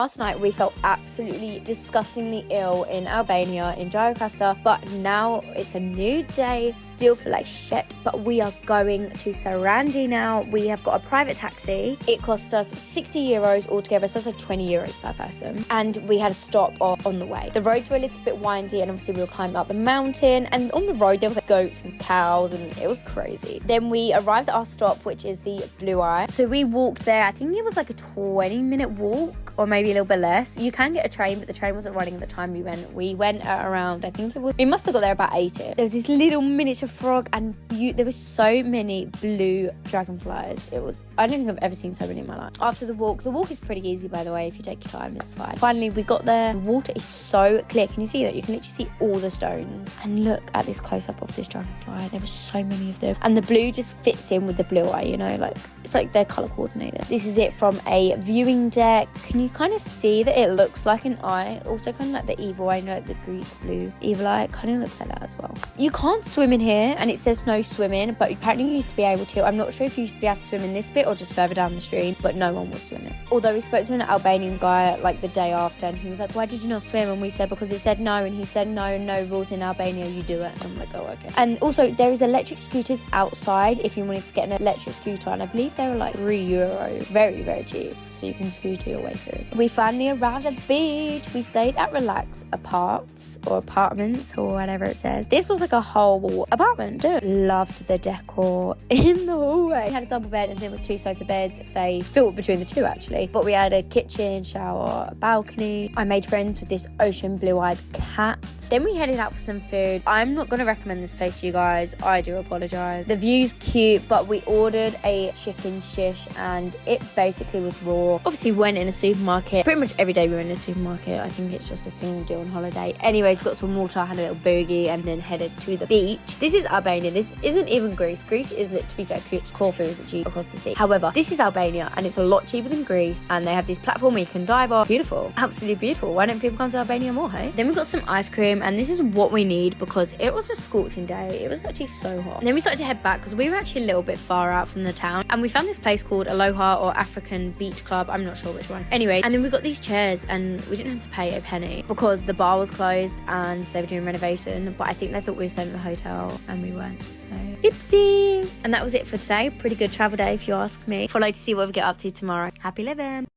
Last night we felt absolutely disgustingly ill in Albania, in Jakarta, but now it's a new day. Still feel like shit, but we are going to Sarande now. We have got a private taxi. It cost us 60 euros altogether, so that's like 20 euros per person. And we had a stop on the way. The roads were a little bit windy, and obviously we were climbing up the mountain, and on the road there was like goats and cows, and it was crazy. Then we arrived at our stop, which is the Blue Eye. So we walked there. I think it was like a 20-minute walk, or maybe a little bit less. You can get a train, but the train wasn't running at the time we went. We went at around, I think we must have got there about 8. There's this little miniature frog, and there was so many blue dragonflies. I don't think I've ever seen so many in my life. After the walk is pretty easy, by the way. If you take your time, it's fine. Finally, we got there. The water is so clear. Can you see that? You can literally see all the stones. And look at this close-up of this dragonfly. There were so many of them. And the blue just fits in with the blue eye, you know? Like, it's like they're colour coordinated. This is it from a viewing deck. Can you kind of see that it looks like an eye? Also kind of like the evil eye, you know, like the Greek blue evil eye. It kind of looks like that as well. You can't swim in here, and it says no swimming, but apparently you used to be able to. I'm not sure if you used to be able to swim in this bit or just further down the stream, but no one was swimming. Although we spoke to an Albanian guy like the day after, and he was like, why did you not swim? And we said, because it said no, and he said, no rules in Albania, you do it. And I'm like, oh, okay. And also there is electric scooters outside if you wanted to get an electric scooter, and I believe they were like €3. Very, very cheap, so you can scooter your way through. We finally arrived at the beach. We stayed at Relax Aparts or Apartments or whatever it says. This was like a whole apartment, dude. Loved the decor in the hallway. We had a double bed, and there was 2 sofa beds. They filled between the 2 actually, but we had a kitchen, shower, a balcony. I made friends with this ocean blue-eyed cat. Then we headed out for some food. I'm not gonna recommend this place to you guys. I do apologize. The view's cute, but we ordered a chicken shish, and it basically was raw. Obviously went in a supermarket. Pretty much every day we went in a supermarket. I think it's just a thing we do on holiday. Anyways, got some water, had a little boogie, and then headed to the beach. This is Albania. This isn't even Greece. Greece is, to be fair, Corfu is actually across the sea. However, this is Albania, and it's a lot cheaper than Greece, and they have this platform where you can dive off. Beautiful. Absolutely beautiful. Why don't people come to Albania more, hey? Then we got some ice cream, and this is what we need because it was a scorching day. It was actually so hot. And then we started to head back because we were actually a little bit far out from the town, and we found this place called Aloha or African Beach Club. I'm not sure which one. Anyway, and then we got these chairs, and we didn't have to pay a penny because the bar was closed and they were doing renovation, but I think they thought we were staying at the hotel and we weren't, so oopsies. And that was it for today. Pretty good travel day if you ask me. Follow to see what we get up to tomorrow. Happy living.